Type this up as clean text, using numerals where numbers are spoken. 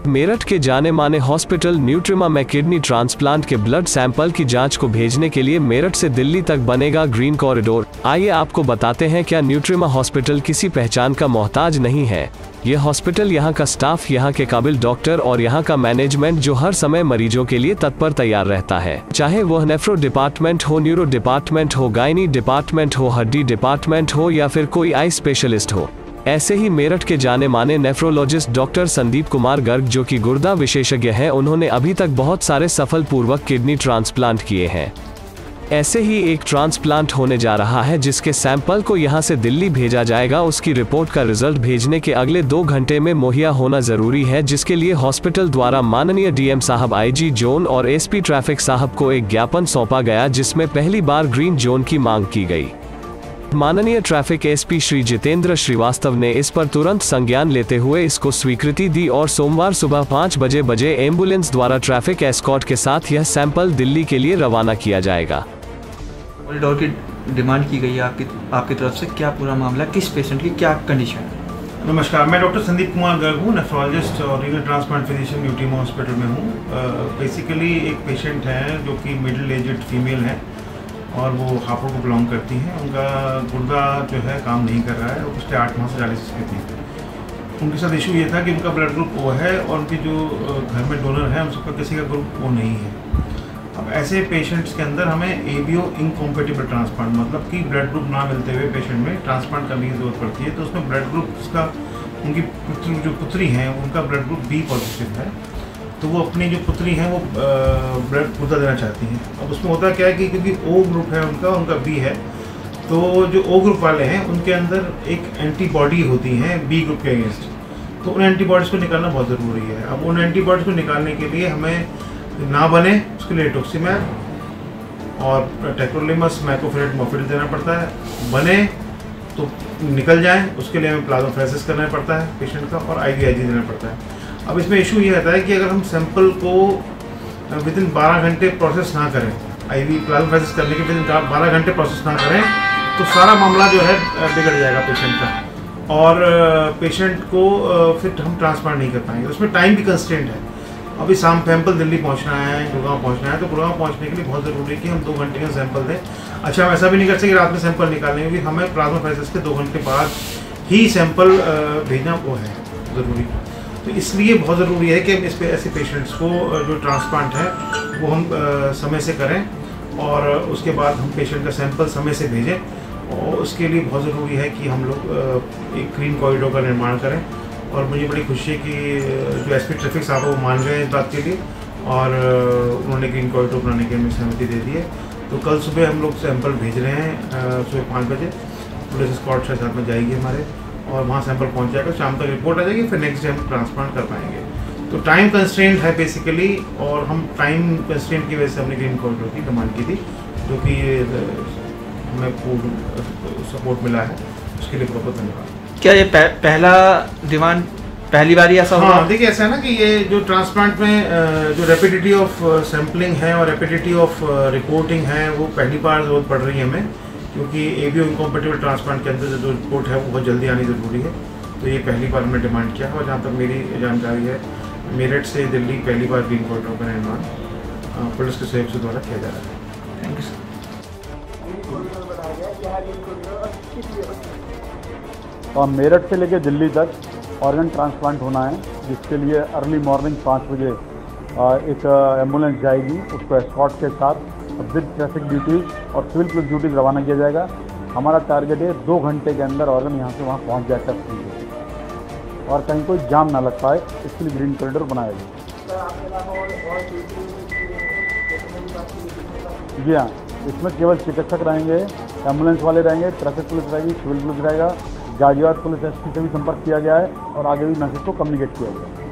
मेरठ के जाने माने हॉस्पिटल न्यूट्रिमा में किडनी ट्रांसप्लांट के ब्लड सैंपल की जांच को भेजने के लिए मेरठ से दिल्ली तक बनेगा ग्रीन कॉरिडोर। आइए आपको बताते हैं क्या न्यूट्रिमा हॉस्पिटल किसी पहचान का मोहताज नहीं है। यह हॉस्पिटल यहाँ का स्टाफ, यहाँ के काबिल डॉक्टर और यहाँ का मैनेजमेंट जो हर समय मरीजों के लिए तत्पर तैयार रहता है, चाहे वह नेफ्रो डिपार्टमेंट हो, न्यूरो डिपार्टमेंट हो, गायनी डिपार्टमेंट हो, हड्डी डिपार्टमेंट हो या फिर कोई आई स्पेशलिस्ट हो। ऐसे ही मेरठ के जाने माने नेफ्रोलॉजिस्ट डॉक्टर संदीप कुमार गर्ग जो कि गुर्दा विशेषज्ञ हैं, उन्होंने अभी तक बहुत सारे सफल पूर्वक किडनी ट्रांसप्लांट किए हैं। ऐसे ही एक ट्रांसप्लांट होने जा रहा है जिसके सैंपल को यहां से दिल्ली भेजा जाएगा। उसकी रिपोर्ट का रिजल्ट भेजने के अगले 2 घंटे में मुहैया होना जरूरी है, जिसके लिए हॉस्पिटल द्वारा माननीय डीएम साहब, आईजी जोन और एसपी ट्रैफिक साहब को एक ज्ञापन सौंपा गया जिसमें पहली बार ग्रीन जोन की मांग की गई। माननीय ट्रैफिक एसपी श्री जितेंद्र श्रीवास्तव ने इस पर तुरंत संज्ञान लेते हुए इसको स्वीकृति दी और सोमवार सुबह 5 बजे एम्बुलेंस द्वारा ट्रैफिक एस्कॉर्ट के साथ यह सैंपल दिल्ली के लिए रवाना किया जाएगा। कॉरिडोर की डिमांड की गई है आपकी तरफ से, क्या पूरा मामला, किस पेशेंट की क्या कंडीशन है? नमस्कार, मैं डॉक्टर संदीप कुमार गर्ग हूँ, नेफ्रोलॉजिस्ट और रीनल ट्रांसप्लांट फिजिशियन न्यूट्रिमा हॉस्पिटल में हूँ। बेसिकली एक पेशेंट है जो कि मिडिल एजड फीमेल है और वो हापुड़ को बिलोंग करती हैं। उनका गुर्दा जो है काम नहीं कर रहा है, वो पिछले 8 माह से डायलिसिस पे थी। उनके साथ इशू ये था कि उनका ब्लड ग्रुप ओ है और उनकी जो घर में डोनर है उनका किसी का ग्रुप ओ नहीं है। अब ऐसे पेशेंट्स के अंदर हमें एबीओ इनकॉम्पेटिबल ट्रांसप्लांट, मतलब कि ब्लड ग्रुप ना मिलते हुए पेशेंट में ट्रांसप्लांट करने की जरूरत पड़ती है। तो उसमें ब्लड ग्रुप उसका, उनकी जो पुत्री हैं उनका ब्लड ग्रुप बी पॉजिटिव है, तो वो अपनी जो पुत्री हैं वो ब्लड गुर्दा देना चाहती हैं। अब उसमें होता क्या है कि क्योंकि ओ ग्रुप है उनका बी है, तो जो ओ ग्रुप वाले हैं उनके अंदर एक एंटीबॉडी होती हैं बी ग्रुप के अगेंस्ट, तो उन एंटीबॉडीज़ को निकालना बहुत ज़रूरी है। अब उन एंटीबॉडीज़ को निकालने के लिए हमें ना बने उसके लिए टोक्सीमैब और टेक्रोलिमस मैकोफेरेट मोफिल देना पड़ता है। बने तो निकल जाए उसके लिए हमें प्लाज्माफेरेसिस करना पड़ता है पेशेंट का और IVIG देना पड़ता है। अब इसमें इशू ये आता है कि अगर हम सैंपल को विदिन 12 घंटे प्रोसेस ना करें, IV प्लाज्माफेरेसिस करने के विदिन 12 घंटे प्रोसेस ना करें, तो सारा मामला जो है बिगड़ जाएगा पेशेंट का और पेशेंट को फिर हम ट्रांसप्लांट नहीं कर पाएंगे। उसमें टाइम भी कंस्ट्रेंट है। अभी शाम सैंपल दिल्ली पहुंचना है, गुड़गांव पहुंचना है, तो गुड़गांव पहुंचने के लिए बहुत ज़रूरी है कि हम 2 घंटे का सैंपल दें। अच्छा, हम ऐसा भी नहीं कर सकते रात में सैंपल निकालेंगे, क्योंकि हमें प्लाज्माफेरेसिस के 2 घंटे बाद ही सैंपल भेजना वो है ज़रूरी। तो इसलिए बहुत ज़रूरी है कि इस पे ऐसे पेशेंट्स को जो ट्रांसप्लांट है वो हम समय से करें और उसके बाद हम पेशेंट का सैंपल समय से भेजें। और उसके लिए बहुत ज़रूरी है कि हम लोग एक ग्रीन कॉरिडोर का निर्माण करें। और मुझे बड़ी खुशी है कि जो एसपी ट्रैफिक साहब वो मान गए इस बात के लिए और उन्होंने ग्रीन कॉरिडोर बनाने की हमें सहमति दे दी है। तो कल सुबह हम लोग सैंपल भेज रहे हैं सुबह 5 बजे, पुलिस स्क्वाड 6-7 में जाएगी हमारे और वहाँ सैंपल पहुँच जाएगा, शाम तक रिपोर्ट आ जाएगी, फिर नेक्स्ट डे हम ट्रांसप्लांट कर पाएंगे। तो टाइम कंस्ट्रेंट है बेसिकली, और हम टाइम कंस्ट्रेंट की वजह से हमने ग्रीन कॉरिडोर की डिमांड की थी, जो कि हमें पूर्ण सपोर्ट मिला है, उसके लिए बहुत धन्यवाद। क्या ये पहला डिमांड पहली बार ही ऐसा हुआ? हाँ, देखिए ऐसा है ना कि ये जो ट्रांसप्लांट में जो रेपिडिटी ऑफ सैम्पलिंग है और रेपिडिटी ऑफ रिपोर्टिंग है वो पहली बार जरूरत पड़ रही है हमें, क्योंकि एबीओ इनकॉम्पेटिबल ट्रांसप्लांट के अंदर जो रिपोर्ट है वो बहुत जल्दी आनी ज़रूरी है। तो ये पहली बार हमने डिमांड किया है और जहाँ तक मेरी जानकारी है मेरठ से दिल्ली पहली बार ग्रीन कॉरिडोर का निर्माण पुलिस के सहयोग से द्वारा किया जा रहा है। Thank you sir. तो मेरठ से लेकर दिल्ली तक ऑर्गन ट्रांसप्लांट होना है, जिसके लिए अर्ली मॉर्निंग 5 बजे एक एम्बुलेंस जाएगी, उसको एस्कॉर्ट के साथ विद ट्रैफिक ड्यूटीज़ और सिविल पुलिस ड्यूटीज़ रवाना किया जाएगा। हमारा टारगेट है 2 घंटे के अंदर ऑर्गन यहाँ से वहाँ पहुँच जाए टेस्ट के लिए और कहीं कोई जाम ना लग पाए, इसके लिए ग्रीन कॉरिडोर बनाया जाए। जी हाँ, इसमें केवल चिकित्सक रहेंगे, एम्बुलेंस वाले रहेंगे, ट्रैफिक पुलिस रहेगी, सिविल पुलिस रहेगा, गाजियाबाद पुलिस एसपी से भी संपर्क किया गया है और आगे भी मैसेज को कम्युनिकेट किया गया है।